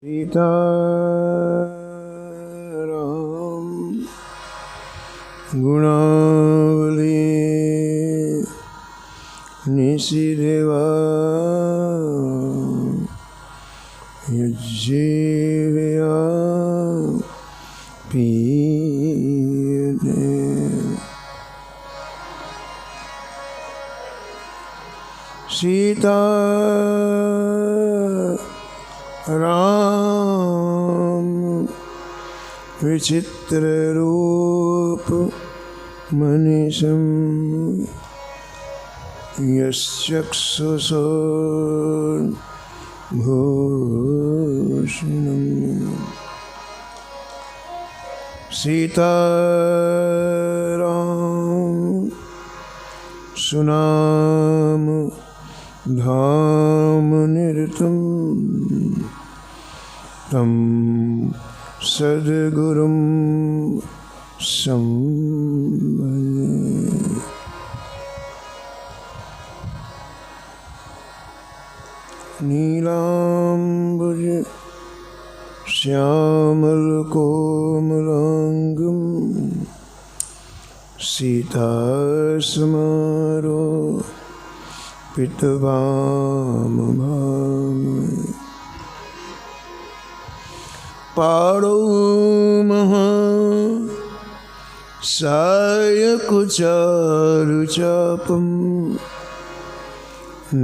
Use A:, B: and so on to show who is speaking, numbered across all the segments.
A: सीताराम गुणावली निशिदेवा युज्जीवया पीने सीता राम विचित्र रूप मनीषं यश्चक्षुषोन्भूषणम् सीता राम सुनाम धाम निरतम तम सद्गुरुं संभजे। नीलाम्बुज श्यामल कोमलांगं सीता समारोपितवामभाग पाणौ महा सायकुचारुचापं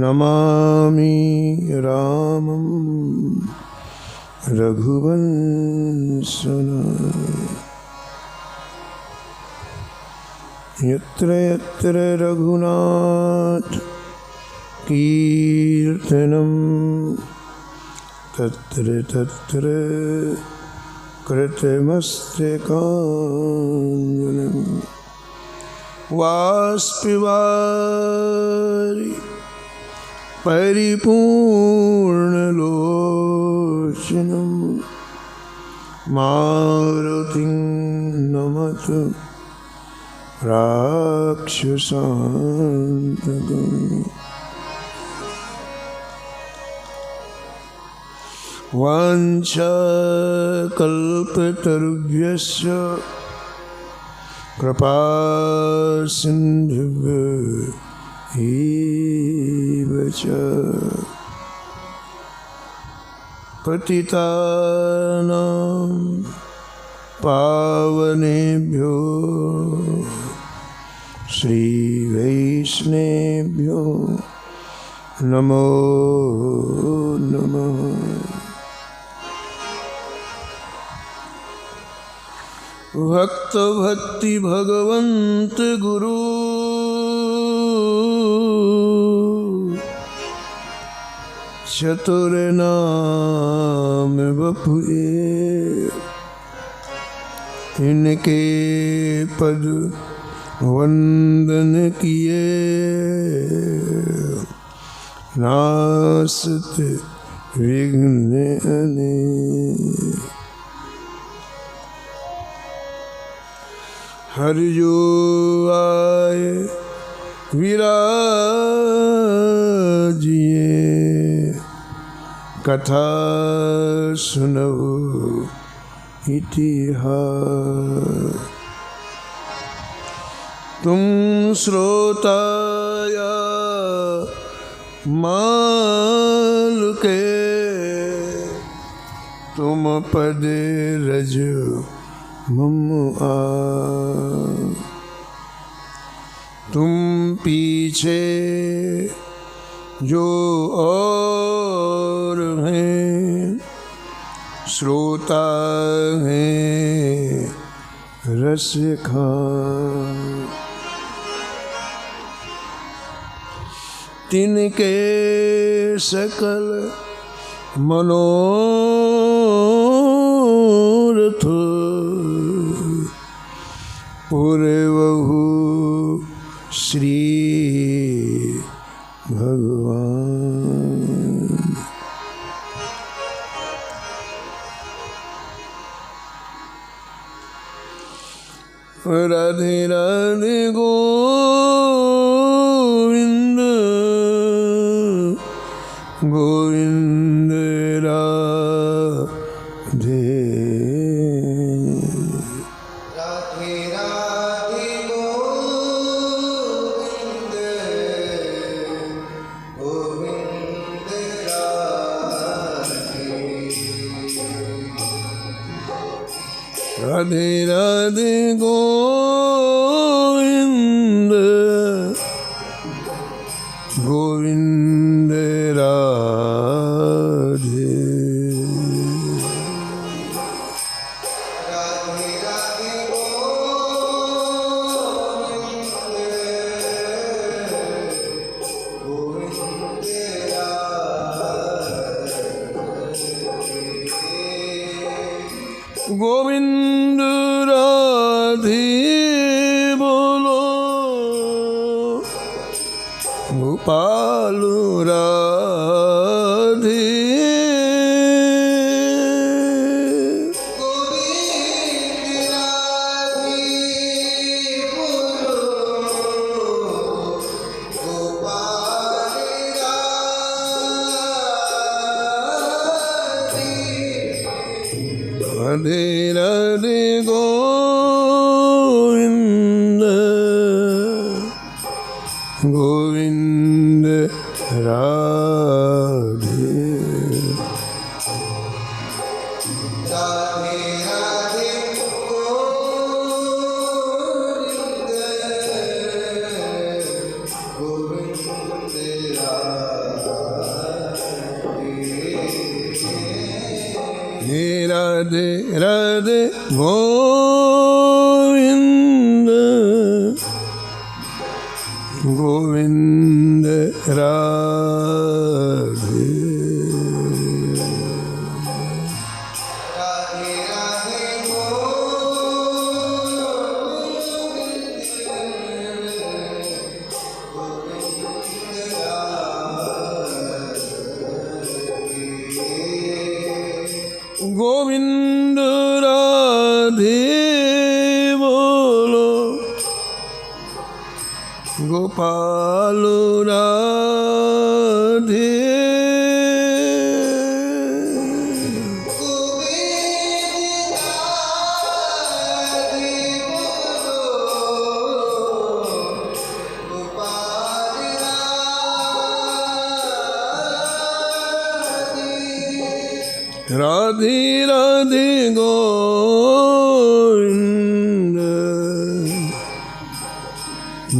A: नमामि रामं रघुवंशनाथं। यत्र यत्र रघुनाथ कीर्तनं तत्र तत्र कृतमस्तकाञ्जलिं वाष्पवारि परिपूर्णलोचनं मारुतिं नमत राक्षसान्तकम्। वाञ्छाकल्पतरुभ्यश्च कृपासिन्धुभ्यैव च पतितानां पावनेभ्यो श्रीवैष्णवेभ्यो नमो नमः। भक्त भक्ति भगवंत गुरु चतुर नाम बपुए इनके पद वंदन किए नासत विघ्न अनेक। हरि जो आए विराजिए कथा सुनओ इतिहास। तुम श्रोता या माल के तुम पद रज मम आ। तुम पीछे जो और हैं श्रोता हैं रस खां। तिनके सकल मनोरथ पूर्वहु श्री भगवान। राधे राधे गोविंद गोविंद राधे राधे राधे गोविंद गोविंद राधे गोविंद राधे बोलो गोपाल राधे राधे राधे गोविंद गोविंद राधे राधे राधे गोविंद गोविंद राधे गोविंद राधे बोलो गोपाल राधे राधे राधे गोविंद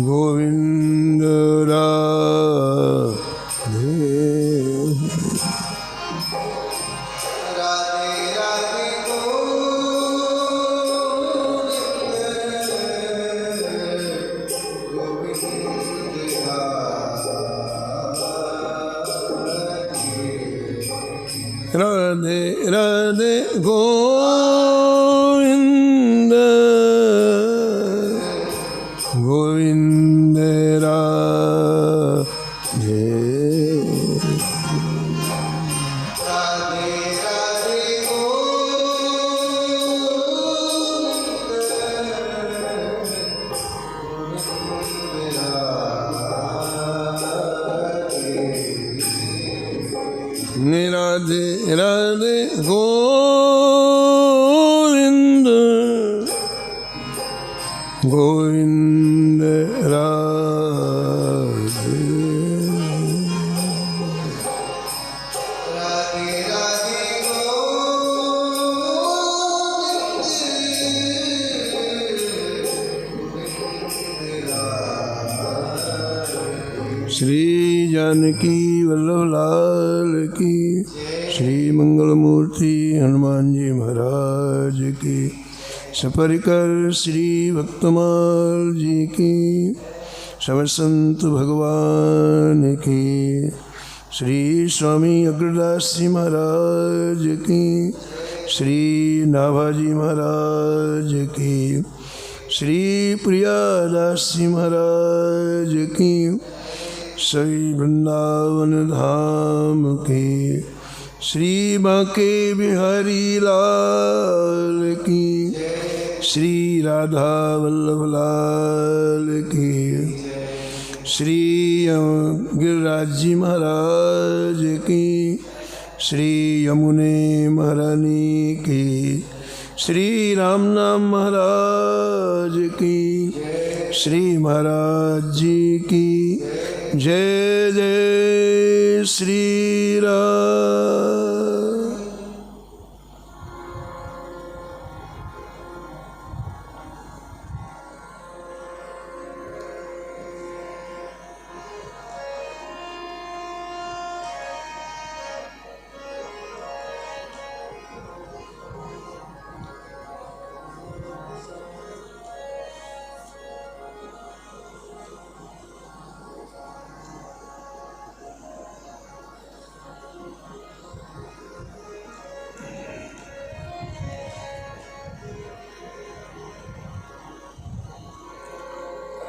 A: गोविंद राधे राधे राधे गोविंद गोविंद राधे राधे राधे गोविंद गोविंद राधे श्री जानकी वल्लभ लाल की श्री मंगल मूर्ति हनुमान जी महाराज की सपरिकर श्री भक्तमाल जी की सब संत भगवान की श्री स्वामी अग्रदास जी महाराज की श्री नाभाजी महाराज की श्री प्रियादास जी महाराज की श्री वृंदावन धाम की श्री बांके बिहारी लाल की श्री राधा वल्लभ लाल की श्री गिरिराज जी महाराज की श्री यमुने महारानी की श्री राम नाम महाराज की श्री महाराज जी की जय जय श्री राम।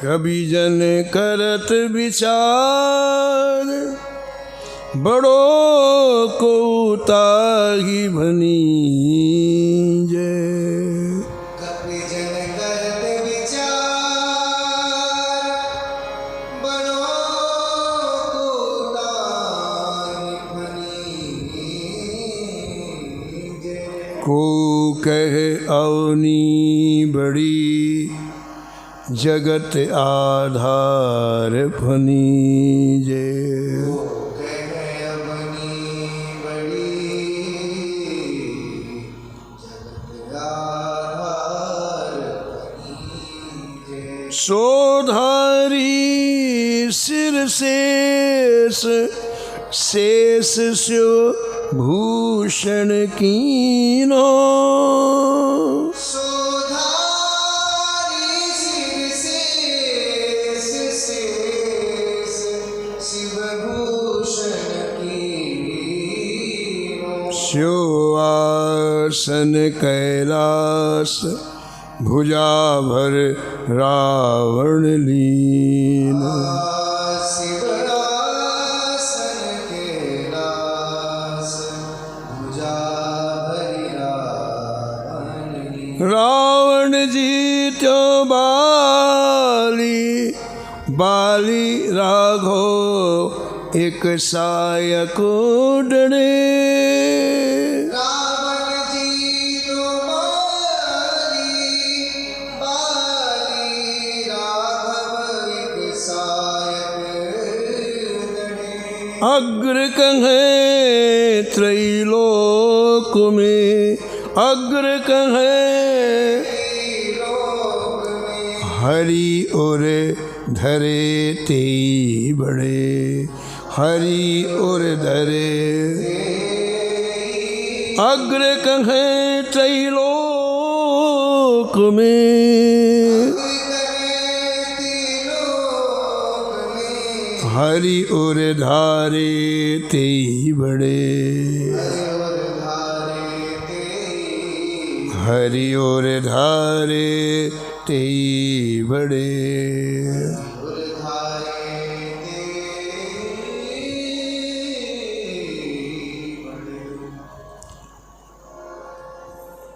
A: कभी जन करत विचार, बड़ो को ताही भनी जय।
B: कभी जन करत विचार, बड़ो को ताही भनी जय।
A: को कह अवनी बड़ी, जगत आधार फनी जय। सोधारी सिर शेष, शेष स्यो भूषण कीनो।
B: सोधारी सिर शेष, शेष शिव भूषण कीनो।
A: स्यो आसन कैलास, भुजा भर रावण लीन।
B: शिवरासन कैलास, भुजा भरि रावण लीन।
A: रावण जीत्यो बाली, बाली राघो एक सायक डणे। अग्र कहे त्रैलोक में, अग्र कहे हरि और धरे ते बड़े, हरि और धरे। अग्र कहे त्रैलोक में, हरि और धारे ते बड़े, हरि और धारे ते बड़े।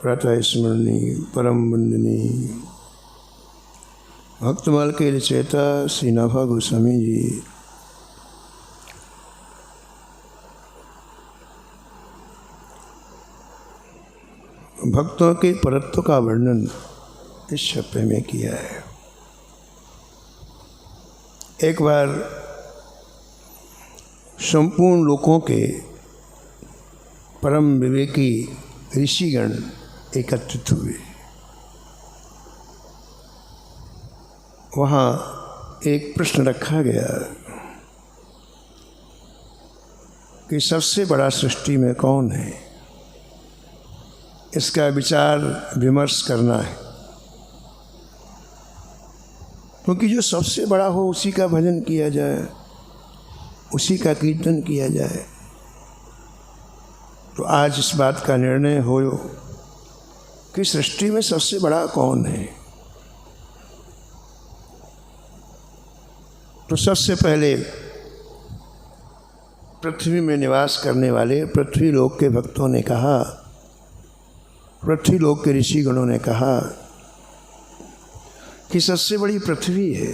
A: प्रातः स्मरणी परम वंदनी भक्तमाल के रचयिता श्री नाभा गोस्वामी जी भक्तों के परत्व का वर्णन इस छप्पे में किया है। एक बार संपूर्ण लोकों के परम विवेकी ऋषिगण एकत्रित हुए। वहाँ एक प्रश्न रखा गया कि सबसे बड़ा सृष्टि में कौन है, इसका विचार विमर्श करना है। क्योंकि जो सबसे बड़ा हो उसी का भजन किया जाए, उसी का कीर्तन किया जाए। तो आज इस बात का निर्णय हो कि सृष्टि में सबसे बड़ा कौन है। तो सबसे पहले पृथ्वी में निवास करने वाले पृथ्वी लोक के भक्तों ने कहा, पृथ्वी लोक के ऋषिगणों ने कहा कि सबसे बड़ी पृथ्वी है,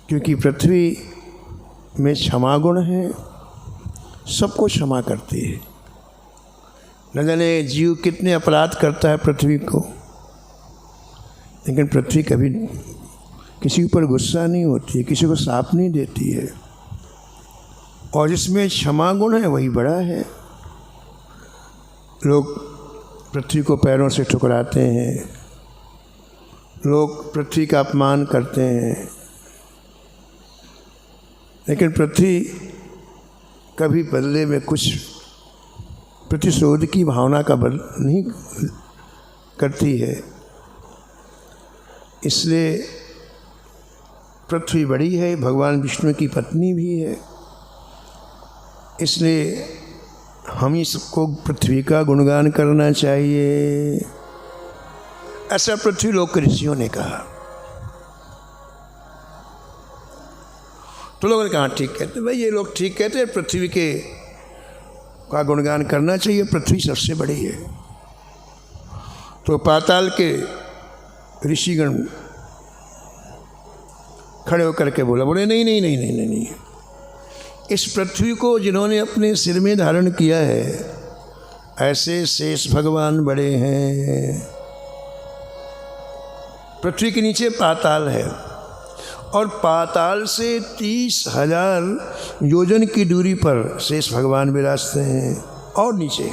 A: क्योंकि पृथ्वी में क्षमा गुण है, सबको क्षमा करती है। न जाने जीव कितने अपराध करता है पृथ्वी को, लेकिन पृथ्वी कभी किसी ऊपर गुस्सा नहीं होती है, किसी को साप नहीं देती है। और जिसमें क्षमा गुण है वही बड़ा है। लोग पृथ्वी को पैरों से ठुकराते हैं, लोग पृथ्वी का अपमान करते हैं, लेकिन पृथ्वी कभी बदले में कुछ प्रतिशोध की भावना का बल नहीं करती है। इसलिए पृथ्वी बड़ी है, भगवान विष्णु की पत्नी भी है। इसलिए हम ही सबको पृथ्वी का गुणगान करना चाहिए। ऐसा पृथ्वी लोक के ऋषियों ने कहा। तो लोगों ने कहा ठीक कहते, भाई ये लोग ठीक कहते हैं, पृथ्वी के का गुणगान करना चाहिए, पृथ्वी सबसे बड़ी है। तो पाताल के ऋषिगण खड़े होकर के बोले नहीं नहीं नहीं नहीं नहीं नहीं, इस पृथ्वी को जिन्होंने अपने सिर में धारण किया है, ऐसे शेष भगवान बड़े हैं। पृथ्वी के नीचे पाताल है और पाताल से 30,000 योजन की दूरी पर शेष भगवान विराजते हैं। और नीचे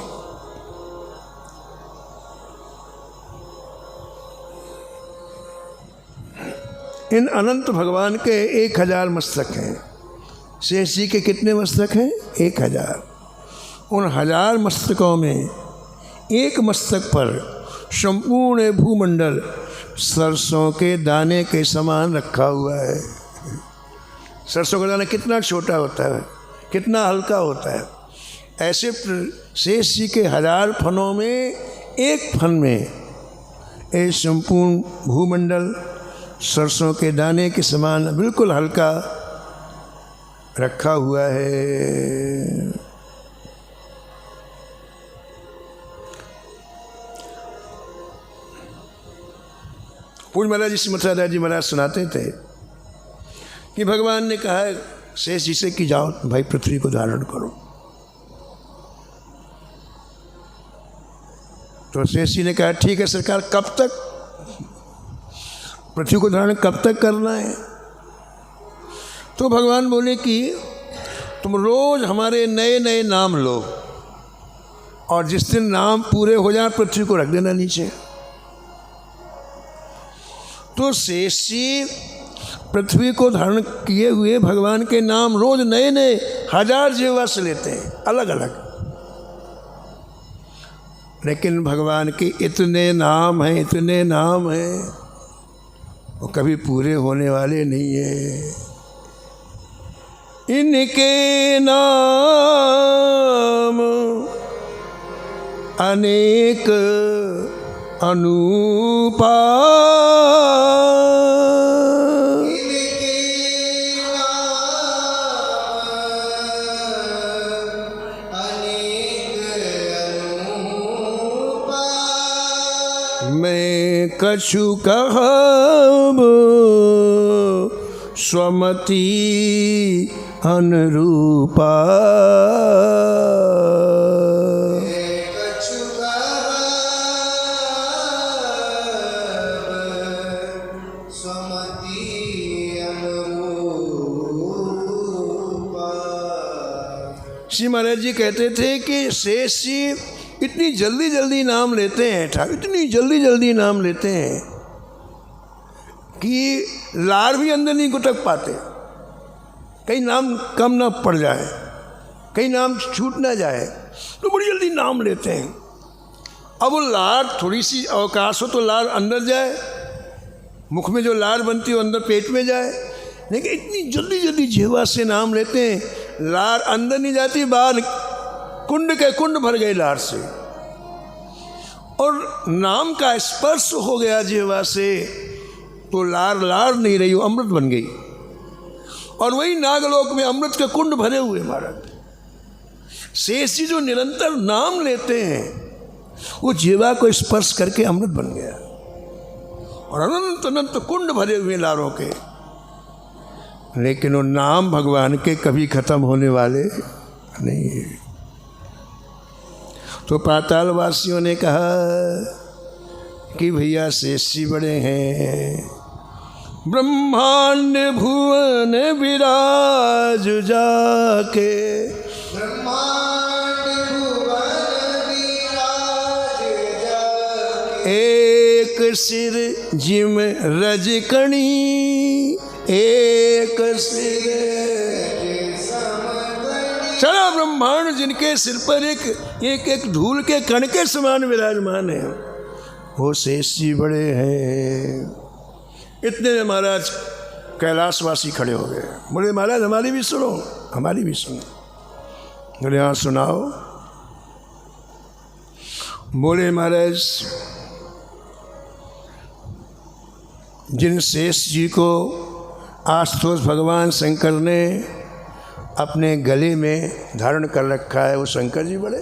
A: इन अनंत भगवान के 1,000 मस्तक हैं। शेष जी के कितने मस्तक हैं? 1,000। उन 1000 मस्तकों में एक मस्तक पर संपूर्ण भूमंडल सरसों के दाने के समान रखा हुआ है। सरसों का दाना कितना छोटा होता है, कितना हल्का होता है। ऐसे शेष जी के 1000 फनों में एक फन में ये संपूर्ण भूमंडल सरसों के दाने के समान बिल्कुल हल्का रखा हुआ है। पूज्य महाराज जी श्रीमती जी महाराज सुनाते थे कि भगवान ने कहा है शेष जी से कि जाओ भाई पृथ्वी को धारण करो। तो शेष जी ने कहा ठीक है सरकार, कब तक पृथ्वी को धारण कब तक करना है? तो भगवान बोले कि तुम रोज हमारे नए नए नाम लो और जिस दिन नाम पूरे हो जाए पृथ्वी को रख देना नीचे। तो शेष जी पृथ्वी को धारण किए हुए भगवान के नाम रोज नए नए 1000 जिह्वा से लेते हैं, अलग अलग। लेकिन भगवान के इतने नाम हैं, इतने नाम हैं, वो कभी पूरे होने वाले नहीं है। इनके नाम अनेक अनुपा, मैं कछु कहब स्वमति अनुरूपा। श्री महाराज जी कहते थे कि शेष जी इतनी जल्दी जल्दी नाम लेते हैं, ठाकुर इतनी जल्दी जल्दी नाम लेते हैं कि लार भी अंदर नहीं गुटक पाते, कहीं नाम कम ना पड़ जाए, कहीं नाम छूट ना जाए, तो बड़ी जल्दी नाम लेते हैं। अब वो लार थोड़ी सी अवकाश हो तो लार अंदर जाए, मुख में जो लार बनती है वो अंदर पेट में जाए, लेकिन इतनी जल्दी जल्दी जिह्वा से नाम लेते हैं, लार अंदर नहीं जाती, बाहर कुंड के कुंड भर गए लार से, और नाम का स्पर्श हो गया जिह्वा से, तो लार लार नहीं रही, वो अमृत बन गई। और वही नागलोक में अमृत के कुंड भरे हुए महाराज। शेष जी जो निरंतर नाम लेते हैं वो जिह्वा को स्पर्श करके अमृत बन गया, और अनंत अनंत कुंड भरे हुए लारों के। लेकिन वो नाम भगवान के कभी खत्म होने वाले नहीं है। तो पाताल वासियों ने कहा कि भैया शेष जी बड़े हैं, ब्रह्मांड भुवन विराज जाके,
B: ब्रह्मांड भुवन विराज जाके,
A: एक सिर जिम रजकणी, एक सिर सारा ब्रह्मांड जिनके सिर पर एक एक धूल के कण के समान विराजमान है, वो शेष जी बड़े हैं। इतने में महाराज कैलाशवासी खड़े हो गए, बोले महाराज हमारी भी सुनो, हमारी भी सुनो। बोले हाँ सुनाओ। बोले महाराज जिन शेष जी को आशुतोष भगवान शंकर ने अपने गले में धारण कर रखा है, वो शंकर जी बड़े,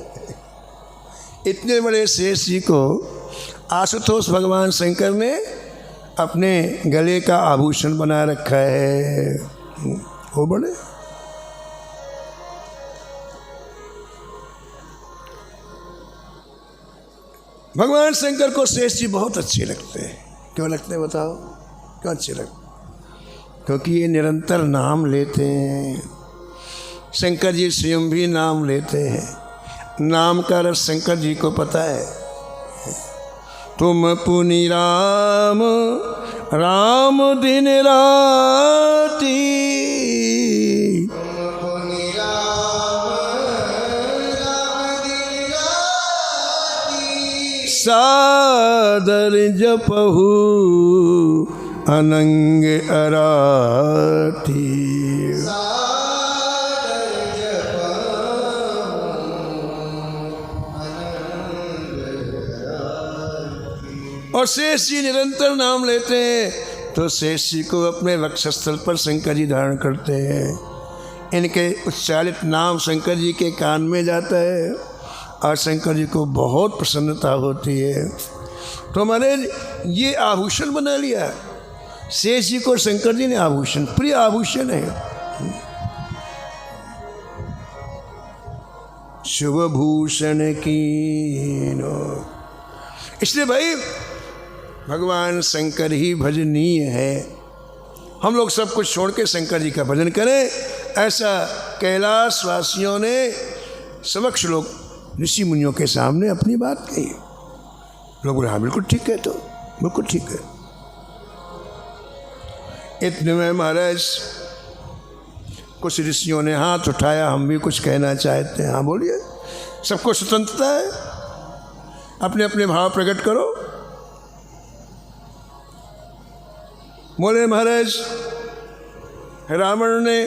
A: इतने बड़े शेष जी को आशुतोष भगवान शंकर ने अपने गले का आभूषण बना रखा है, वो बड़े। भगवान शंकर को शेष जी बहुत अच्छे लगते हैं। क्यों लगते हैं बताओ, क्यों अच्छे लगते? क्योंकि ये निरंतर नाम लेते हैं। शंकर जी स्वयं भी नाम लेते हैं। नाम का रस शंकर जी को पता है। तुम पुनि राम राम दिन राती, सादर जपहु अनंग अराठी। और शेष जी निरंतर नाम लेते हैं, तो शेष जी को अपने वक्षस्थल पर शंकर जी धारण करते हैं। इनके उच्चारित नाम शंकर जी के कान में जाता है और शंकर जी को बहुत प्रसन्नता होती है। तो हमारे ये आभूषण बना लिया शेष जी को, शंकर जी ने आभूषण, प्रिय आभूषण है। शुभ भूषण की, इसलिए भाई भगवान शंकर ही भजनीय है। हम लोग सब कुछ छोड़ के शंकर जी का भजन करें, ऐसा कैलाश वासियों ने समक्ष लोग ऋषि मुनियों के सामने अपनी बात कही। लोग बोले हाँ बिल्कुल ठीक है, तो बिल्कुल ठीक है। इतने में महाराज कुछ ऋषियों ने हाथ उठाया, हम भी कुछ कहना चाहते हैं। हाँ बोलिए, सबको स्वतंत्रता है, अपने अपने भाव प्रकट करो। बोले महाराज रावण ने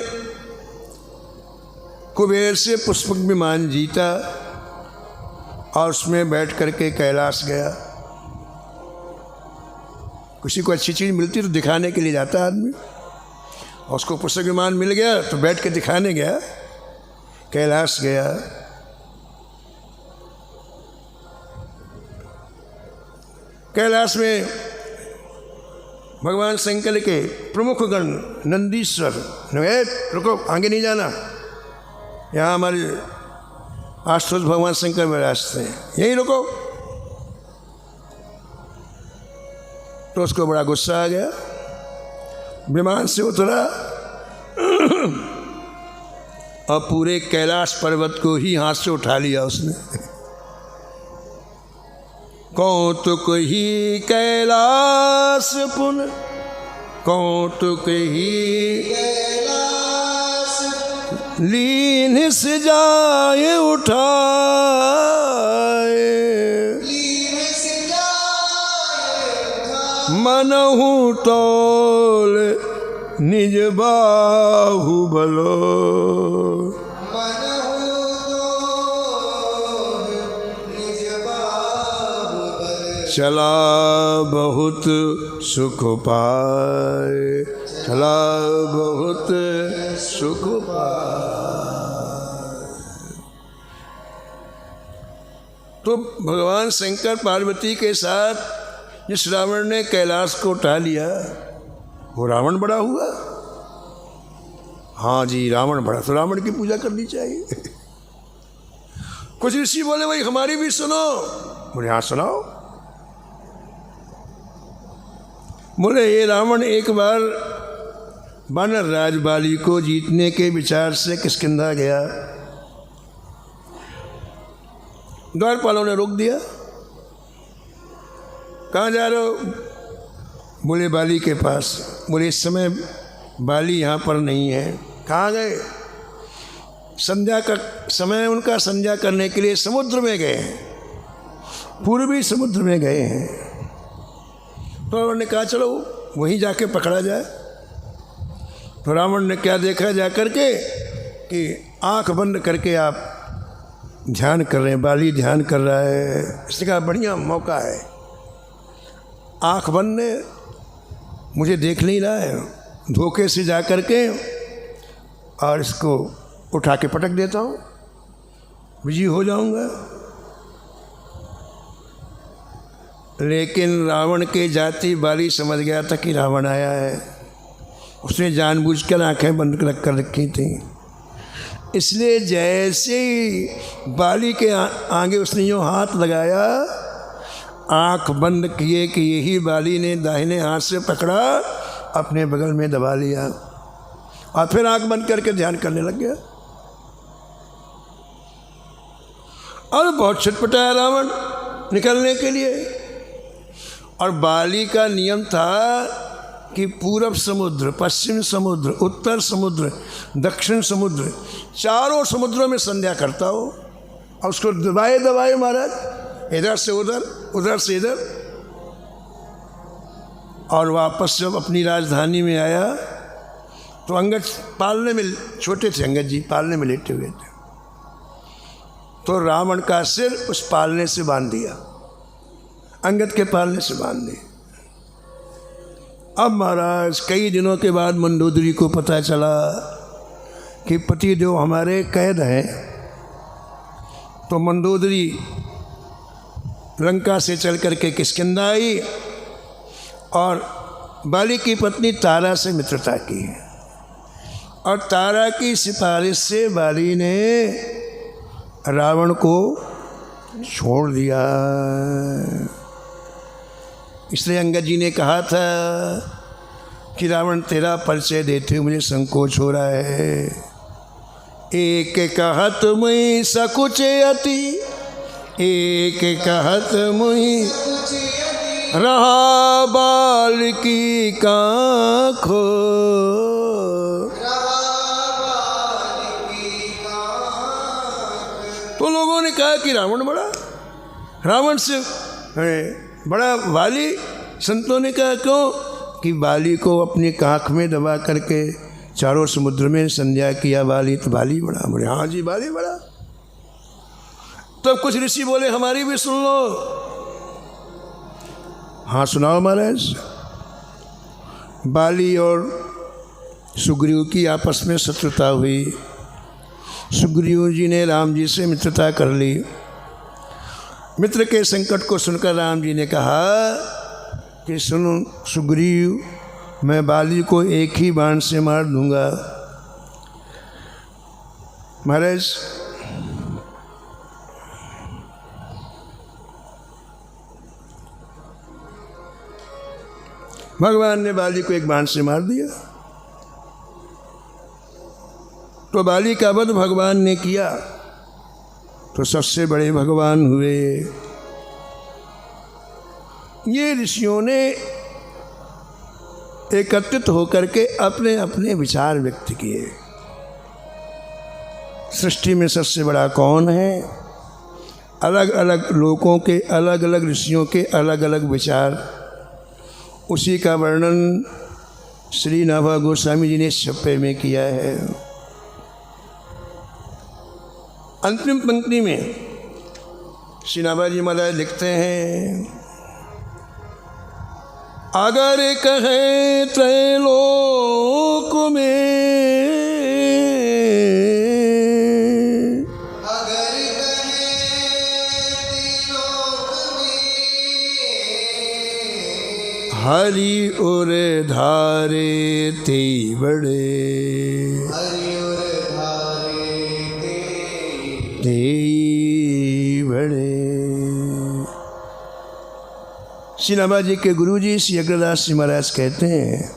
A: कुबेर से पुष्पक विमान जीता और उसमें बैठ करके कैलाश गया। किसी को अच्छी चीज़ मिलती तो दिखाने के लिए जाता है आदमी, और उसको पुष्पक विमान मिल गया तो बैठ के दिखाने गया, कैलाश गया। कैलाश में भगवान शंकर के प्रमुख गण नंदीश्वर, रुको आगे नहीं जाना, यहाँ हमारे आशुतोष भगवान शंकर विराजते हैं, यहीं रुको। तो उसको बड़ा गुस्सा आ गया, विमान से उतरा और पूरे कैलाश पर्वत को ही हाथ से उठा लिया उसने। कौतुक ही कैलाश पुन, कौतुक ही कैलाश, लीन से जाए उठाए, मनहु तोल निज बाहुबलो, चला बहुत सुख पाए, चला बहुत सुख पाए। तो भगवान शंकर पार्वती के साथ जिस रावण ने कैलाश को उठा लिया, वो रावण बड़ा हुआ। हाँ जी, रावण बड़ा, तो रावण की पूजा करनी चाहिए। कुछ ऋषि बोले भाई हमारी भी सुनो, बोले हाँ सुनाओ। बोले ये रावण एक बार वानर राज बाली को जीतने के विचार से किष्किंधा गया, द्वारपालों ने रोक दिया। कहाँ जा रहे हो? बोले बाली के पास। बोले इस समय बाली यहाँ पर नहीं है। कहाँ गए? संध्या का समय उनका, संध्या करने के लिए समुद्र में गए हैं, पूर्वी समुद्र में गए हैं। तो रावण ने कहा चलो वहीं जाके पकड़ा जाए। तो रावण ने क्या देखा जा करके कि आंख बंद करके आप ध्यान कर रहे हैं, बाली ध्यान कर रहा है। इसने कहा बढ़िया मौका है। आंख बंद ने मुझे देख नहीं रहा है, धोखे से जा कर के और इसको उठा के पटक देता हूँ, बिजी हो जाऊंगा। लेकिन रावण के जाति बाली समझ गया था कि रावण आया है। उसने जानबूझकर आंखें बंद कर रखी थी, इसलिए जैसे ही बाली के आगे उसने यूँ हाथ लगाया, आंख बंद किए कि यही बाली ने दाहिने हाथ से पकड़ा, अपने बगल में दबा लिया और फिर आंख बंद करके ध्यान करने लग गया। और बहुत छटपटाया रावण निकलने के लिए। और बाली का नियम था कि पूरब समुद्र, पश्चिम समुद्र, उत्तर समुद्र, दक्षिण समुद्र, चारों समुद्रों में संध्या करता हो और उसको दबाए दबाए महाराज, इधर से उधर, उधर से इधर। और वापस जब अपनी राजधानी में आया तो अंगद पालने में, छोटे थे अंगद जी, पालने में लेटे हुए थे, तो रावण का सिर उस पालने से बांध दिया, अंगद के पालने से बांध दिया। अब महाराज कई दिनों के बाद मंदोदरी को पता चला कि पतिदेव हमारे कैद हैं। तो मंदोदरी लंका से चल करके किष्किंधा आई और बाली की पत्नी तारा से मित्रता की। और तारा की सिफारिश से बाली ने रावण को छोड़ दिया। इसलिए अंगद जी ने कहा था कि रावण तेरा परिचय देते हुए मुझे संकोच हो रहा है। एक कहत मुई सकुचयति, एक कहत मुई रहा बाल की काखो। तो लोगों ने कहा कि रावण से बड़ा बाली। संतों ने कहा क्यों? कि बाली को अपनी काख में दबा करके चारों समुद्र में संध्या किया बाली, तो बाली बड़ा। बोले हाँ जी बाली बड़ा। तब कुछ ऋषि बोले हमारी भी सुन लो। हाँ सुनाओ महाराज। बाली और सुग्रीव की आपस में शत्रुता हुई। सुग्रीव जी ने राम जी से मित्रता कर ली। मित्र के संकट को सुनकर राम जी ने कहा कि सुनो सुग्रीव, मैं बाली को एक ही बाण से मार दूंगा। महाराज भगवान ने बाली को एक बाण से मार दिया। तो बाली का वध भगवान ने किया तो सबसे बड़े भगवान हुए। ये ऋषियों ने एकत्रित होकर के अपने अपने विचार व्यक्त किए। सृष्टि में सबसे बड़ा कौन है? अलग अलग लोगों के, अलग अलग ऋषियों के अलग अलग विचार। उसी का वर्णन श्री नाभा गोस्वामी जी ने छप्पे में किया है। अंतिम पंक्ति में श्री नाभा जी महाराज लिखते हैं, अगर कहे त्रैलोक में,
B: अगर कहे त्रिलोक में,
A: हरि उर धारे ते बड़े,
B: हरि उर धारे
A: ते बड़े। श्री नाभा जी के गुरु जी श्री अग्रदास जी महाराज कहते हैं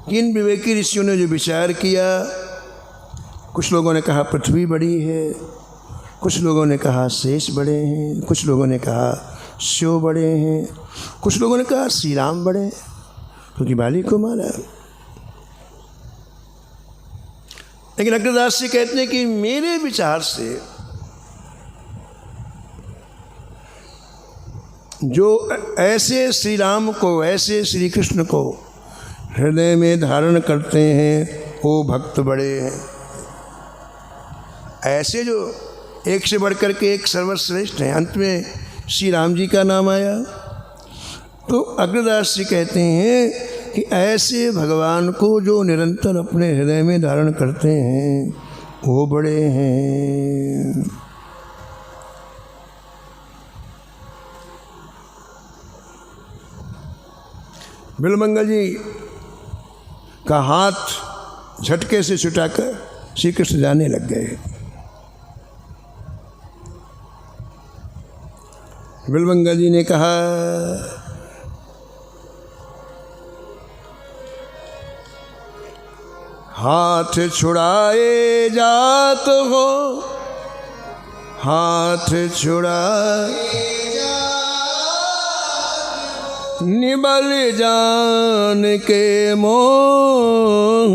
A: कि इन विवेकी ऋषियों ने जो विचार किया, कुछ लोगों ने कहा पृथ्वी बड़ी है, कुछ लोगों ने कहा शेष बड़े हैं, कुछ लोगों ने कहा शिव बड़े हैं, कुछ लोगों ने कहा श्री राम बड़े, क्योंकि बाली को मारा। लेकिन अग्रदास जी कहते हैं कि मेरे विचार से जो ऐसे श्री राम को, ऐसे श्री कृष्ण को हृदय में धारण करते हैं वो भक्त बड़े हैं। ऐसे जो एक से बढ़कर के एक सर्वश्रेष्ठ हैं। अंत में श्री राम जी का नाम आया तो अग्रदास जी कहते हैं कि ऐसे भगवान को जो निरंतर अपने हृदय में धारण करते हैं वो बड़े हैं। बिलमंगल जी का हाथ झटके से छुटाकर श्री कृष्ण जाने लग गए। बिलमंगल जी ने कहा, हाथ छुड़ाए जात हो, हाथ छुड़ाए निबल जान के मोह,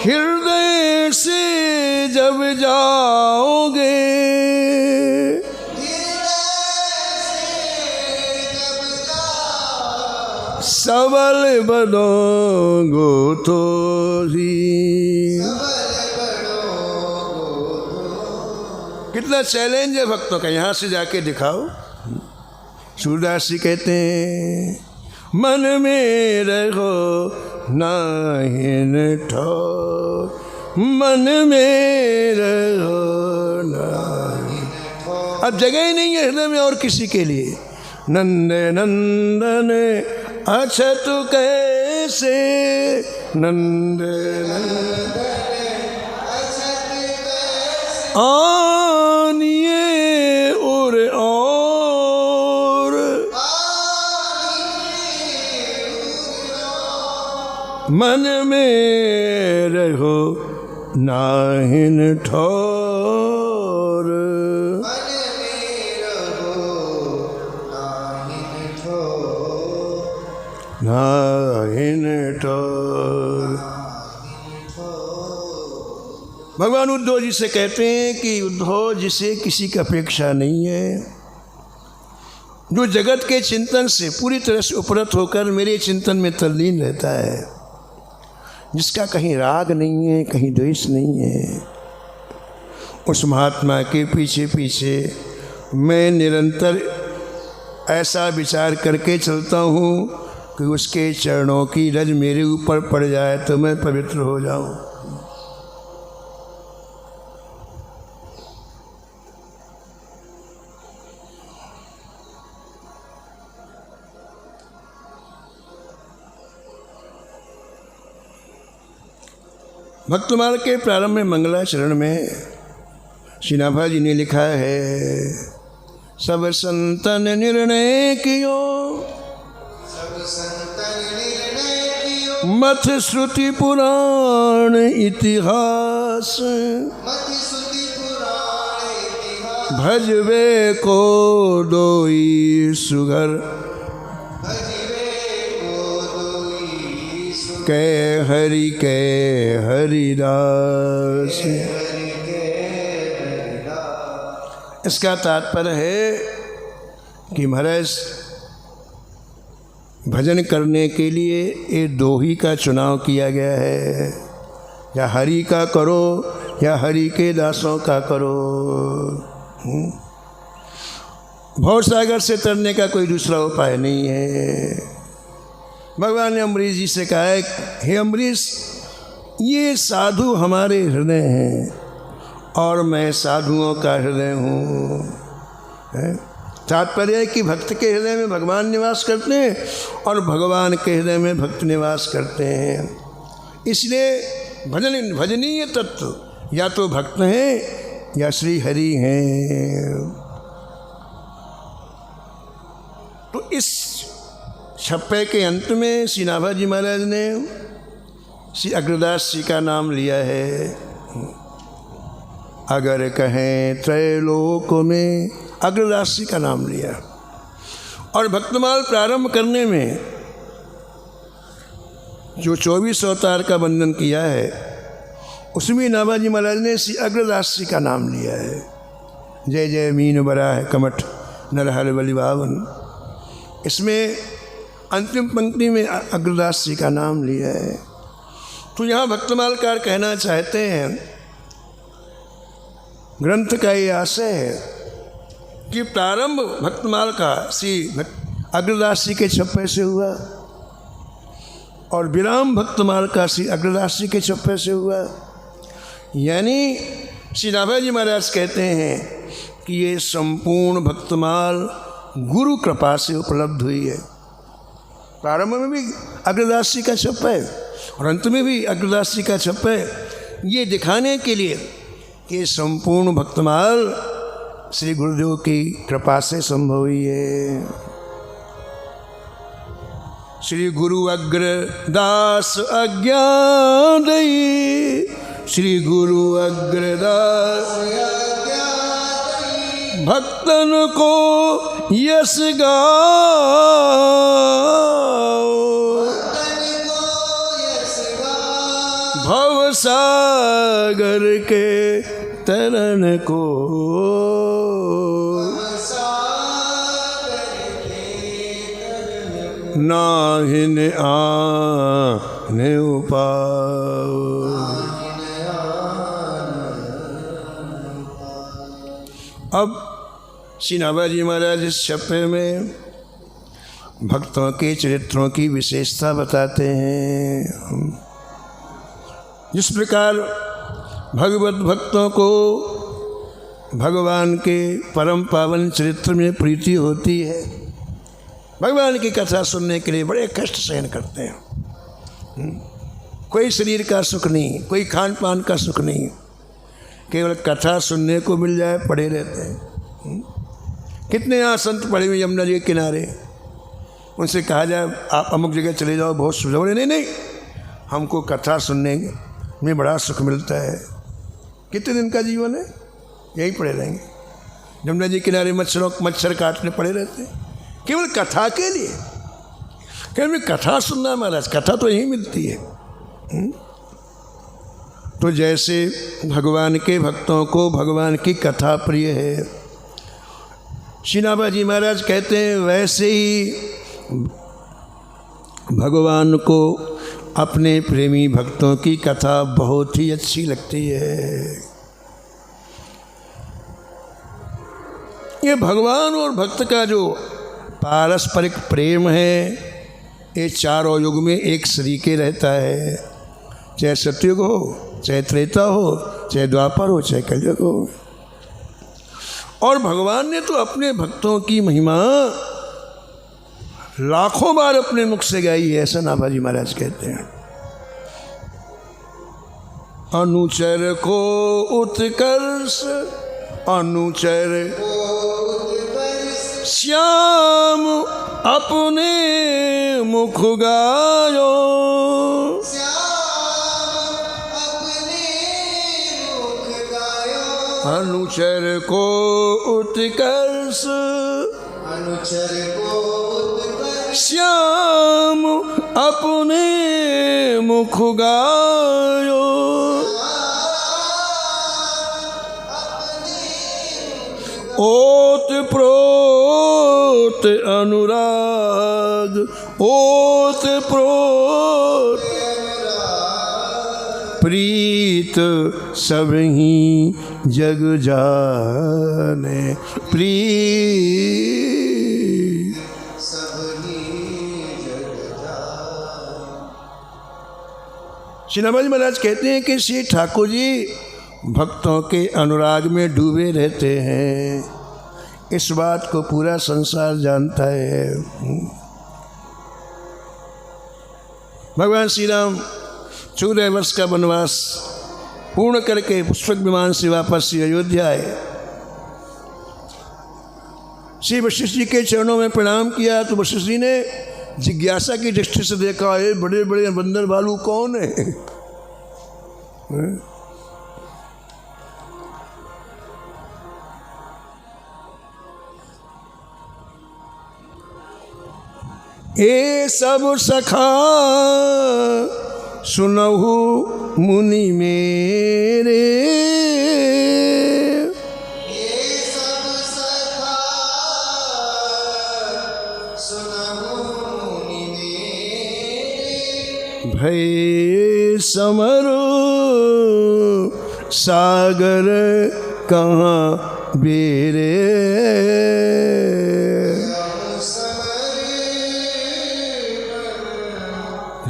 A: हृदय से जब जाओगे सबल बनोगो तो ही। कितना चैलेंज है भक्तों का, यहाँ से जाके दिखाओ। सूरदास जी कहते हैं, मन में रहो नाहिन ठो, मन में रहो नाहिन। अब जगह ही नहीं है हृदय में और किसी के लिए। नंद नंदन अछत कैसे, नंद नंदन आनिए और मन में रहो नाहिन ठोर, नाहिन ठोर। भगवान उद्धव जी से कहते हैं कि उद्धव, जिसे किसी की अपेक्षा नहीं है, जो जगत के चिंतन से पूरी तरह से उपरत होकर मेरे चिंतन में तल्लीन रहता है, जिसका कहीं राग नहीं है, कहीं द्वेष नहीं है, उस महात्मा के पीछे पीछे मैं निरंतर ऐसा विचार करके चलता हूँ कि उसके चरणों की रज मेरे ऊपर पड़ जाए तो मैं पवित्र हो जाऊँ। भक्तमाल के प्रारंभ में मंगलाचरण में श्री नाभा जी ने लिखा है, सब संतन निर्णय कियो,
B: सब संतन निर्णय कियो,
A: मथ श्रुति पुराण इतिहास,
B: मत श्रुति पुराण इतिहास,
A: भजवे को दोई सुगर,
B: भजवे को दोई सुख,
A: कै हरि कै हरिदास।
B: हरि के हरिदास।
A: इसका तात्पर्य है कि महाराज भजन करने के लिए ये दो ही का चुनाव किया गया है, या हरि का करो या हरि के दासों का करो। भवसागर से तरने का कोई दूसरा उपाय नहीं है। भगवान ने अम्बरीश जी से कहा है, हे अम्बरीश, ये साधु हमारे हृदय हैं और मैं साधुओं का हृदय हूँ। तात्पर्य है कि भक्त के हृदय में भगवान निवास करते हैं और भगवान के हृदय में भक्त निवास करते हैं। इसलिए भजनीय तत्व या तो भक्त हैं या श्री हरि हैं। तो इस छप्पे के अंत में श्री नाभा जी महाराज ने श्री अग्रदास जी का नाम लिया है। अगर कहें त्रैलोक में, अग्रदास जी का नाम लिया। और भक्तमाल प्रारंभ करने में जो 24 अवतार का बंधन किया है, उसमें नाभा जी महाराज ने श्री अग्रदास जी का नाम लिया है। जय जय मीन बरा है कमठ नरहर बलि बावन, इसमें अंतिम पंक्ति में अग्रदास जी का नाम लिया है। तो यहाँ भक्तमालकार कहना चाहते हैं, ग्रंथ का ये आशय है कि प्रारंभ भक्तमाल का श्री अग्रदास जी के छप्पे से हुआ और विराम भक्तमाल का श्री अग्रदास जी के छप्पे से हुआ। यानी श्री नाभा जी महाराज कहते हैं कि ये संपूर्ण भक्तमाल गुरु कृपा से उपलब्ध हुई है। प्रारंभ में भी अग्रदास जी का छप्पा है और अंत में भी अग्रदास जी का छप्पा है, ये दिखाने के लिए कि संपूर्ण भक्तमाल श्री गुरुदेव की कृपा से संभव हुई है। श्री गुरु अग्रदास अज्ञादयी, श्री गुरु अग्रदास भक्तन को यश गाओ, भव सागर के तरन को नाहिन आने उपाओ। अब श्री नाभा जी महाराज इस छप्पे में भक्तों के चरित्रों की विशेषता बताते हैं। जिस प्रकार भगवत भक्तों को भगवान के परम पावन चरित्र में प्रीति होती है, भगवान की कथा सुनने के लिए बड़े कष्ट सहन करते हैं। कोई शरीर का सुख नहीं, कोई खान पान का सुख नहीं, केवल कथा सुनने को मिल जाए पड़े रहते हैं। कितने यहाँ संत पड़े हुए यमुना जी के किनारे, उनसे कहा जाए आप अमुक जगह चले जाओ बहुत सुख, नहीं नहीं हमको कथा सुनने में बड़ा सुख मिलता है। कितने दिन का जीवन है, यहीं पड़े रहेंगे यमुना जी किनारे, मच्छर काटने पड़े रहते हैं केवल कथा के लिए। केवल कथा सुनना महाराज, कथा तो यहीं मिलती है। तो जैसे भगवान के भक्तों को भगवान की कथा प्रिय है, श्री नाभा जी महाराज कहते हैं वैसे ही भगवान को अपने प्रेमी भक्तों की कथा बहुत ही अच्छी लगती है। ये भगवान और भक्त का जो पारस्परिक प्रेम है, ये चारों युग में एक सरीके रहता है, चाहे सतयुग हो, चाहे त्रेता हो, चाहे द्वापर हो, चाहे कलयुग हो। और भगवान ने तो अपने भक्तों की महिमा लाखों बार अपने मुख से गाई है, ऐसा नाभा जी महाराज कहते हैं। अनुचर को उत्कर्ष, अनुचर श्याम अपने मुख गायो, अनुचर को उत्कर्ष,
B: अनुचर को
A: श्याम अपने मुख गायो, ओत प्रोत अनुराग, ओत प्रोत प्रीत सबही जग जाने, प्रीत श्री नाभा जी महाराज कहते हैं कि श्री ठाकुर जी भक्तों के अनुराग में डूबे रहते हैं। इस बात को पूरा संसार जानता है। भगवान श्री राम 14 वर्ष का वनवास पूर्ण करके पुष्पक विमान से वापस श्री अयोध्या आए। श्री वशिष्ठ जी के चरणों में प्रणाम किया तो वशिष्ठ जी ने जिज्ञासा की दृष्टि से देखा, ये बड़े बड़े बंदर भालू कौन है? ये सब सखा सुनहु मुनि मेरे,
B: ये सब सखा सुनहु मुनि मेरे,
A: भय समर सागर कहाँ बेरे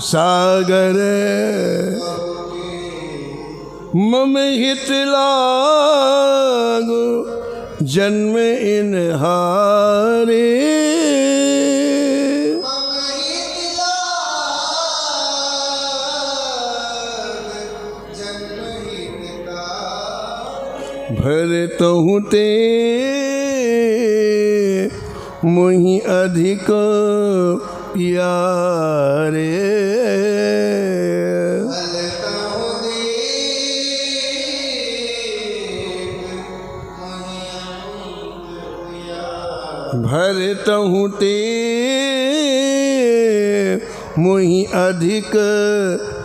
A: सागर मम हित लागो जन्म इन हारे भरतहु ते मुहि अधिक प्यारे भरतहु ते मुहि अधिक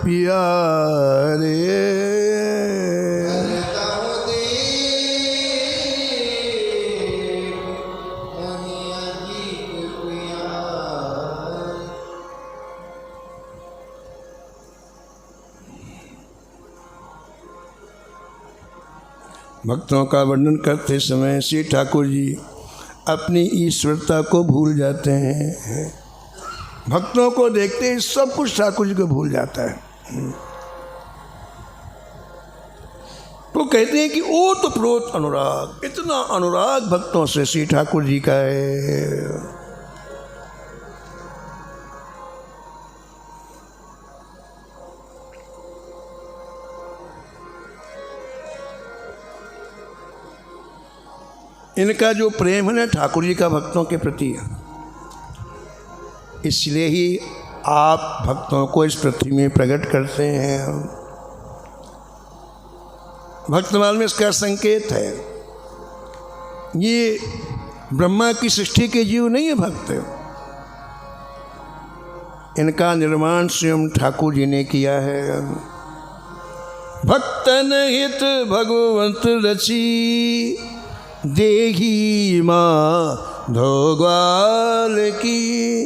A: प्यारे भक्तों का वर्णन करते समय श्री ठाकुर जी अपनी ईश्वरता को भूल जाते हैं। भक्तों को देखते ही सब कुछ ठाकुर जी को भूल जाता है। तो कहते हैं कि ओतप्रोत अनुराग, इतना अनुराग भक्तों से श्री ठाकुर जी का है। इनका जो प्रेम है ना ठाकुर जी का भक्तों के प्रति, इसलिए ही आप भक्तों को इस पृथ्वी में प्रकट करते हैं। भक्तमाल में इसका संकेत है। ये ब्रह्मा की सृष्टि के जीव नहीं है भक्त, इनका निर्माण स्वयं ठाकुर जी ने किया है। भक्तन हित भगवंत रची देही माधो ग्वाल की,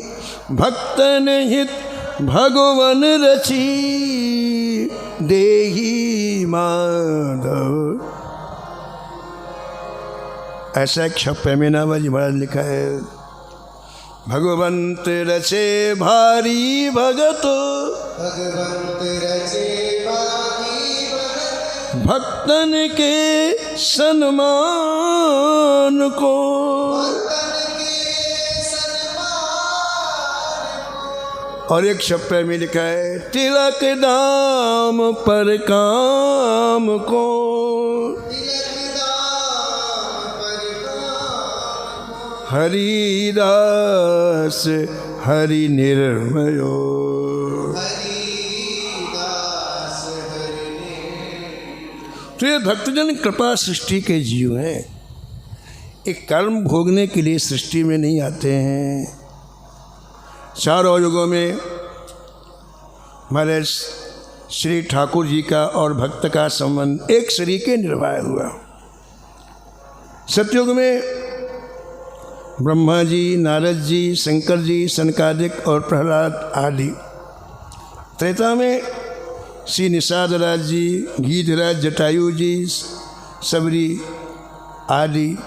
A: भक्तन हित भगवन रची देही माधव। ऐसा एक छप्पे में नामाजी महाराज लिखा है। भगवंत रचे भारी भगत,
B: भगवंत रचे भारी भगत,
A: भक्तन के सन्मान को,
B: भक्तन के सन्मान को।
A: और एक छप्पे में लिखा है तिलक दाम पर काम को,
B: तिलक दाम पर काम को।
A: हरिदास हरि निर्मयो।
B: हरिदास हरि।
A: तो ये भक्तजन कृपा सृष्टि के जीव हैं। एक कर्म भोगने के लिए सृष्टि में नहीं आते हैं। चारों युगों में हमारे श्री ठाकुर जी का और भक्त का संबंध एक शरीके निर्वाह हुआ। सतयुग में ब्रह्मा जी, नारद जी, शंकर जी, सनकादिक और प्रहलाद आदि। त्रेता में श्री निषाद राज जी, गीधराज जटायु जी, सबरी आदि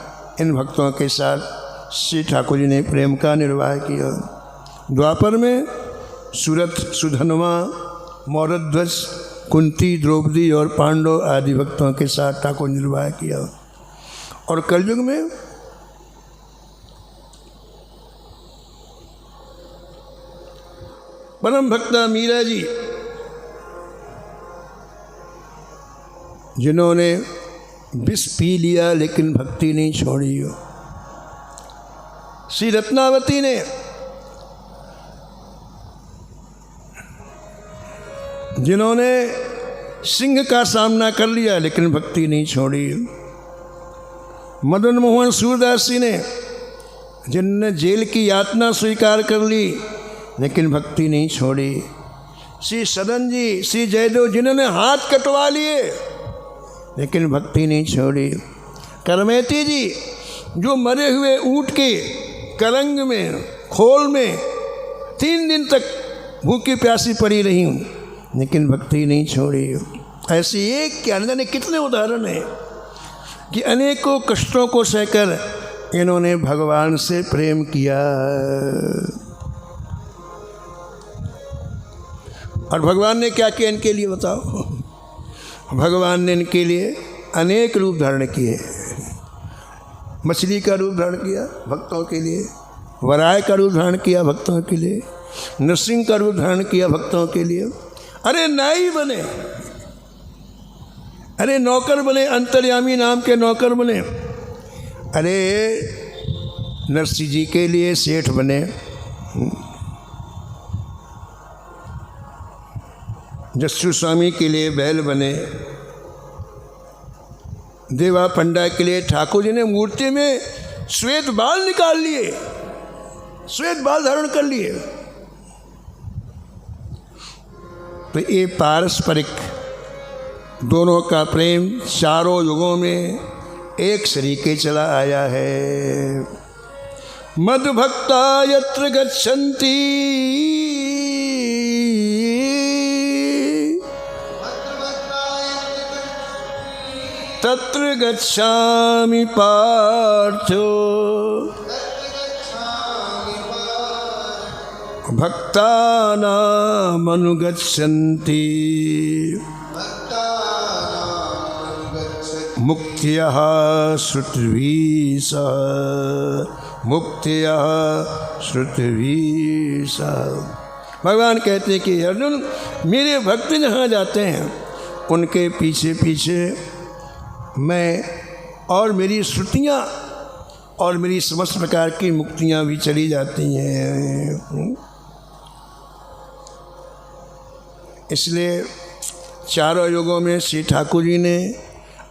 A: इन भक्तों के साथ श्री ठाकुर जी ने प्रेम का निर्वाह किया। द्वापर में सूरत, सुधनवा, मौरध्वज, कुंती, द्रौपदी और पांडव आदि भक्तों के साथ ठाकुर निर्वाह किया। और कलयुग में परम भक्ता मीरा जी, जिन्होंने विष पी लिया लेकिन भक्ति नहीं छोड़ी। श्री रत्नावती ने जिन्होंने सिंह का सामना कर लिया लेकिन भक्ति नहीं छोड़ी। मदन मोहन सूरदास जी ने जिनने जेल की यातना स्वीकार कर ली लेकिन भक्ति नहीं छोड़ी। श्री सदन जी, श्री जयदेव जिन्होंने हाथ कटवा लिए लेकिन भक्ति नहीं छोड़ी। करमेती जी जो मरे हुए ऊँट के करंग में, खोल में 3 दिन तक भूखी प्यासी पड़ी रही लेकिन भक्ति नहीं छोड़ी। ऐसी एक के अंदर कितने उदाहरण हैं कि अनेकों कष्टों को सहकर इन्होंने भगवान से प्रेम किया। और भगवान ने क्या किया इनके लिए बताओ? भगवान ने इनके लिए अनेक रूप धारण किए। मछली का रूप धारण किया भक्तों के लिए, वराय का रूप धारण किया भक्तों के लिए, नरसिंह का रूप धारण किया भक्तों के लिए। अरे नाई बने, अरे नौकर बने, अंतर्यामी नाम के नौकर बने। अरे नरसिंह जी के लिए सेठ बने, जस्सू स्वामी के लिए बैल बने, देवा पंडा के लिए ठाकुर जी ने मूर्ति में श्वेत बाल निकाल लिए, श्वेत बाल धारण कर लिए। तो ये पारस्परिक दोनों का प्रेम चारों युगों में एक सरीके चला आया है। मद भक्ता यत्र गच्छन्ति तत्र गच्छामि पार्थो भक्तानाम् अनुगच्छन्ति मुक्त्यः श्रुतिभिः सह, मुक्त्यः श्रुतिभिः सह। भगवान कहते हैं कि अर्जुन, मेरे भक्त जहाँ जाते हैं उनके पीछे पीछे मैं और मेरी श्रुतियाँ और मेरी समस्त प्रकार की मुक्तियाँ भी चली जाती हैं। इसलिए चारों युगों में श्री ठाकुर जी ने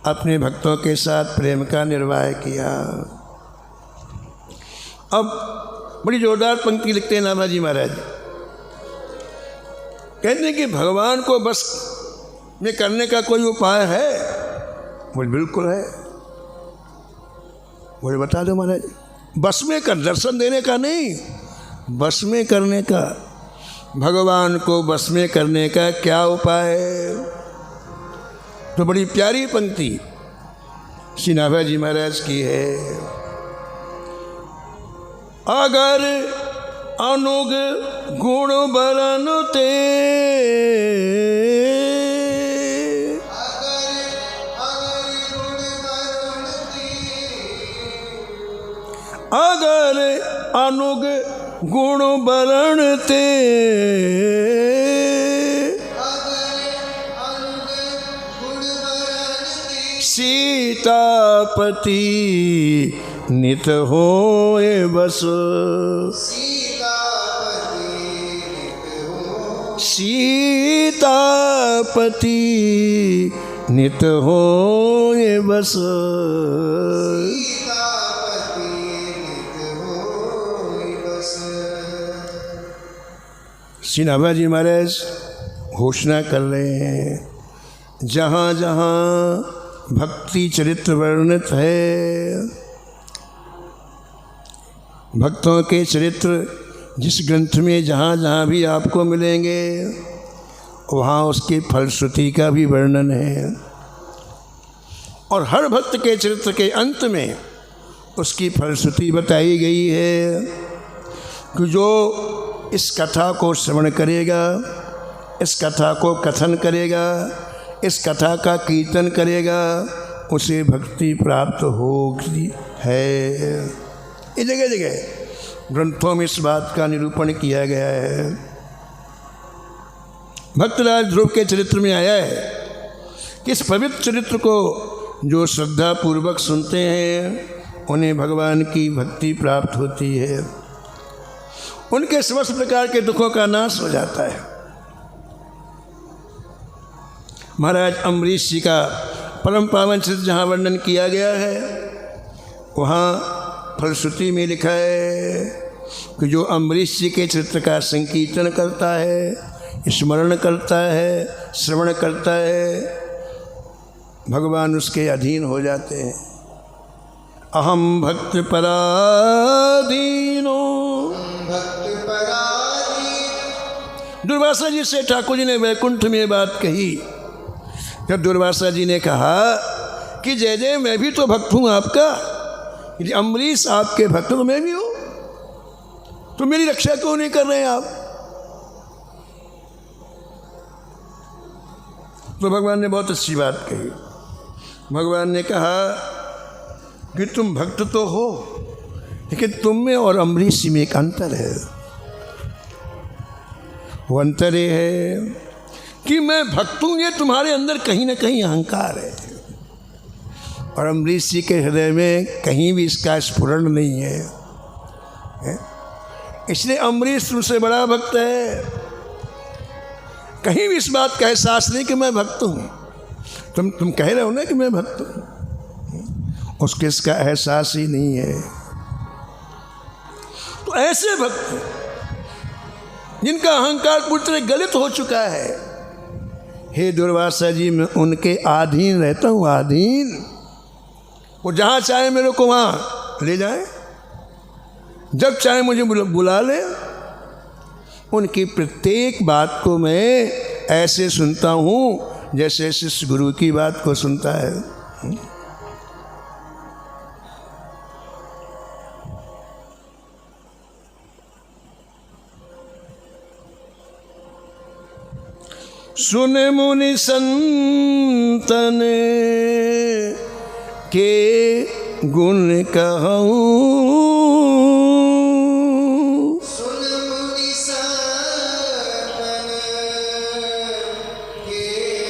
A: अपने भक्तों के साथ प्रेम का निर्वाह किया। अब बड़ी जोरदार पंक्ति लिखते हैं नाभाजी महाराज। कहते हैं कि भगवान को बस में करने का कोई उपाय है? बोले बिल्कुल है। बोले बता दो महाराज। बस में कर, दर्शन देने का नहीं, बस में करने का। भगवान को बस में करने का क्या उपाय है? तो बड़ी प्यारी पंक्ति श्री नाभाजी महाराज की है। अगर अनुग गुण बरन ते अगर अनुग गुण बरण ते सीतापति नित होए बस, सीतापति नित होए बस। श्री नाभाजी महाराज घोषणा कर रहे हैं, जहाँ जहाँ भक्ति चरित्र वर्णित है, भक्तों के चरित्र जिस ग्रंथ में जहाँ जहाँ भी आपको मिलेंगे वहाँ उसकी फलश्रुति का भी वर्णन है। और हर भक्त के चरित्र के अंत में उसकी फलश्रुति बताई गई है कि जो इस कथा को श्रवण करेगा, इस कथा को कथन करेगा, इस कथा का कीर्तन करेगा, उसे भक्ति प्राप्त होगी है। ये जगह जगह ग्रंथों में इस बात का निरूपण किया गया है। भक्तराज ध्रुव के चरित्र में आया है कि इस पवित्र चरित्र को जो श्रद्धा पूर्वक सुनते हैं उन्हें भगवान की भक्ति प्राप्त होती है, उनके समस्त प्रकार के दुखों का नाश हो जाता है। महाराज अम्बरीश जी का परम पावन चरित्र जहाँ वर्णन किया गया है वहाँ फलश्रुति में लिखा है कि जो अम्बरीश जी के चरित्र का संकीर्तन करता है, स्मरण करता है, श्रवण करता है, भगवान उसके अधीन हो जाते हैं। अहम भक्त पराधीनो, दुर्वासा जी से ठाकुर जी ने वैकुंठ में बात कही। जब दुर्वासा जी ने कहा कि जय जय मैं भी तो भक्त हूँ आपका, यदि अम्बरीश आपके भक्त तो मैं भी हूँ, तो मेरी रक्षा क्यों नहीं कर रहे हैं आप? तो भगवान ने बहुत अच्छी बात कही। भगवान ने कहा कि तुम भक्त तो हो, लेकिन तुम में और अम्बरीश जी में एक अंतर है। वो अंतर ये है कि मैं भक्त हूँ, ये तुम्हारे अंदर कहीं ना कहीं अहंकार है, और अम्बरीश जी के हृदय में कहीं भी इसका स्फुरण नहीं है? इसलिए अम्बरीश तुमसे बड़ा भक्त है, कहीं भी इस बात का एहसास नहीं कि मैं भक्त हूँ। तुम कह रहे हो ना कि मैं भक्त हूँ, उसके इसका एहसास ही नहीं है। तो ऐसे भक्त जिनका अहंकार पूरी तरह गलित हो चुका है, हे दुर्वासा जी मैं उनके अधीन रहता हूँ, अधीन। वो जहाँ चाहे मेरे को वहाँ ले जाए, जब चाहे मुझे बुला ले। उनकी प्रत्येक बात को मैं ऐसे सुनता हूँ जैसे शिष्य गुरु की बात को सुनता है। सुन मुनि संतन के गुण कहूँ,
B: सुन मुनि संतन के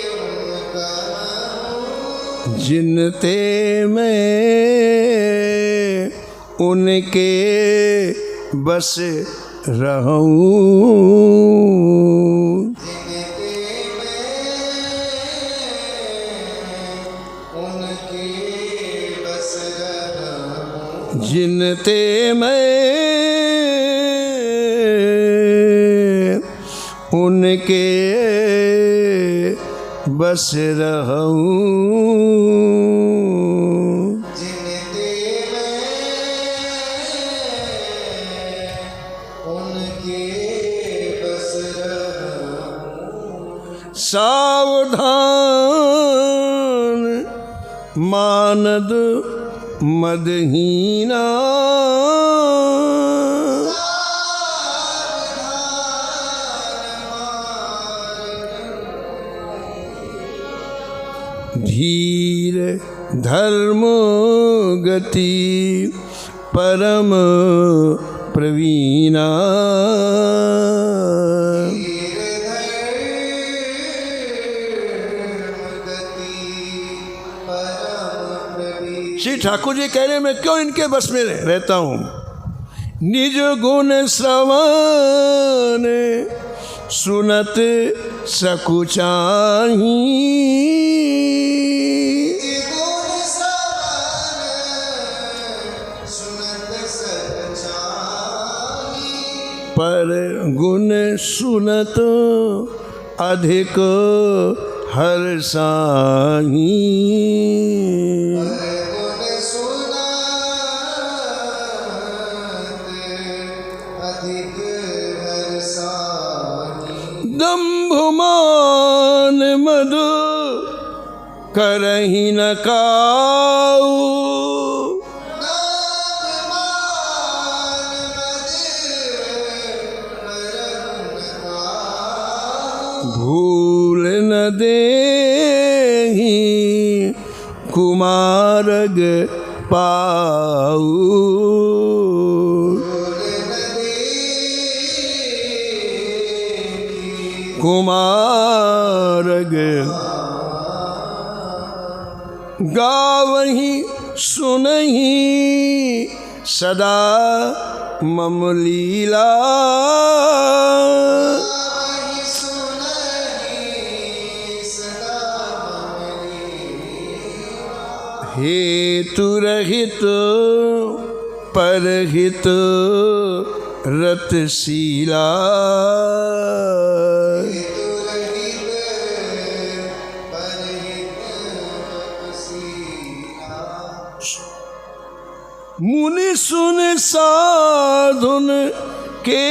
B: गुण कहूँ,
A: जिनते मैं उनके बस रहूँ। जिनते मैं उनके बस रहूं।
B: जिनते मैं उनके बस रहूं।
A: सावधान मानद मदहीना, धीर धर्म गति परम प्रवीणा। श्री ठाकुर जी कह रहे मैं क्यों इनके बस में रहता हूँ। निज गुण श्रवण सुनत सकुचाही, पर गुण सुनत अधिक हर्षाही। दंभमान मद करहि न काऊ, भूल न देहि कुमारग पाऊ। कुमारग गावही सुनहि सदा मम लीला, हेतु रहित परहित रतशीला। मुनि सुन साधुन के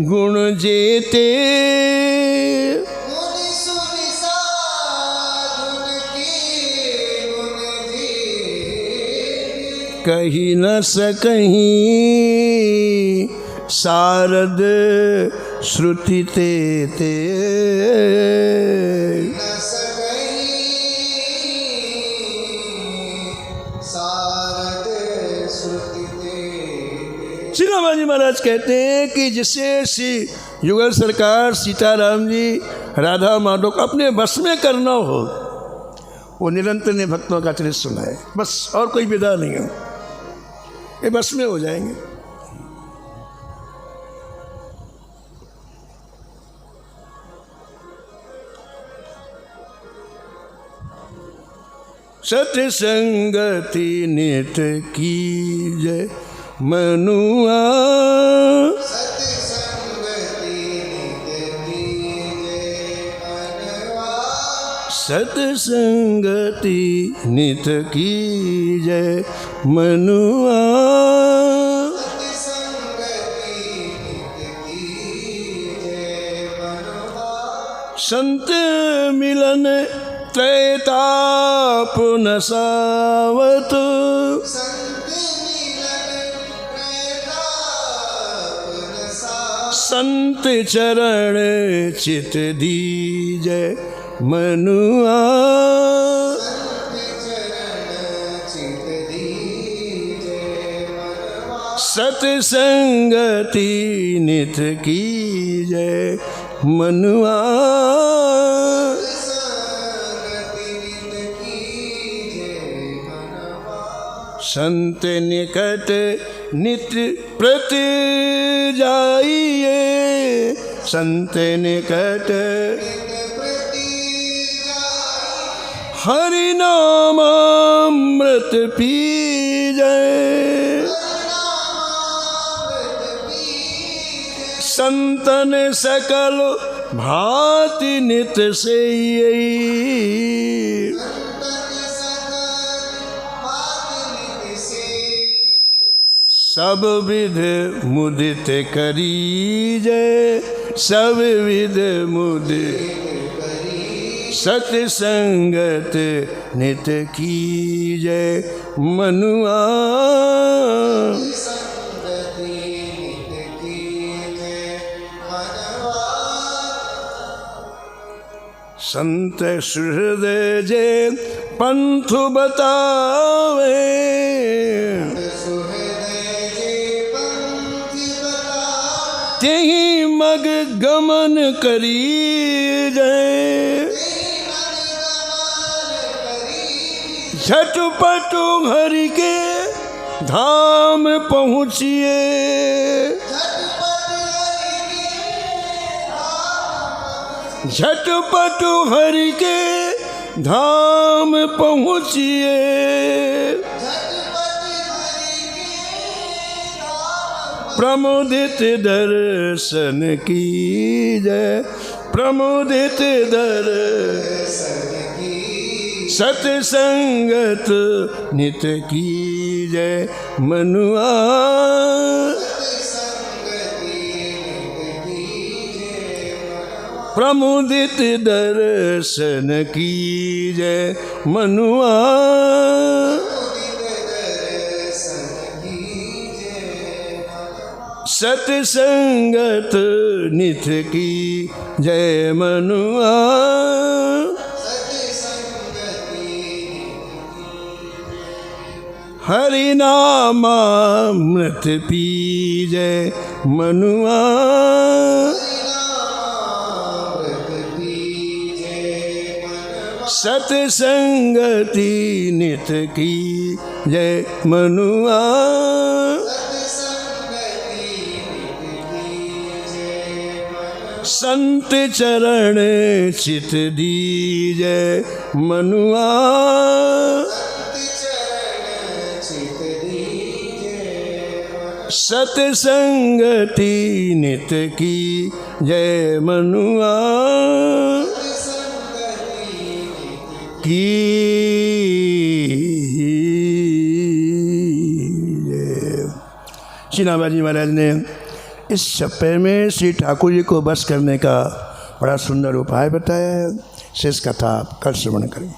A: गुण जेते,
B: मुनि सुन साधुन के
A: कही न सकहीं शारद श्रुति ते ते।
B: न सकहीं शारद श्रुति ते।
A: श्री रामाजी महाराज कहते हैं कि जिसे श्री युगल सरकार, सीताराम जी, राधा माधव को अपने बस में करना हो, वो निरंतर ने भक्तों का चरित्र सुनाए, बस और कोई विधा नहीं है, ये बस में हो जाएंगे। सत्संगति नित कीजय मनुआ।
B: सत्संगति नित कीजय मनवा।
A: सत्संगति नित कीजय मनुआ।
B: सत्संगति नित कीजय मनवा।
A: संत मिलन त्रैताप न सावत।
B: संत मिलन त्रैताप न सावत।
A: संत चरण चित दीजय मनुआ।
B: संत चरण चित दीजय मनवा।
A: सत्संगति नित कीजय मनुआ। संत निकट नित प्रति जाइए। संत निकट हरि नाम अमृत पीजय। संतन सकल भांति नित से सब विध मुदित करीजय। सब विध मुदित सत्संगत नित कीजय मनुआ। संत सुहृदय जे पंथ बतावे। तेहि मग गमन करीजय। झटपट हरि के धाम पहुँचिए। झटपट हरि के धाम पहुँचिए। प्रमोदित दर्शन कीजय। प्रमोदित दर्शन सत्संगत नित कीजय मनुआ। प्रमुदित दर्शन कीजय मनुआ। सत्संगत नित की जय मनुआ। हरि नामामृत पीजय मनुआ। सत्संगति नित की जय मनुआ। संत चरण चित दीजय मनुआ। सत्संगति नित की जय मनुआ। की श्री रामाजी महाराज ने इस छप्पे में श्री ठाकुर जी को बस करने का बड़ा सुंदर उपाय बताया है। शेष कथा कल श्रवण करें।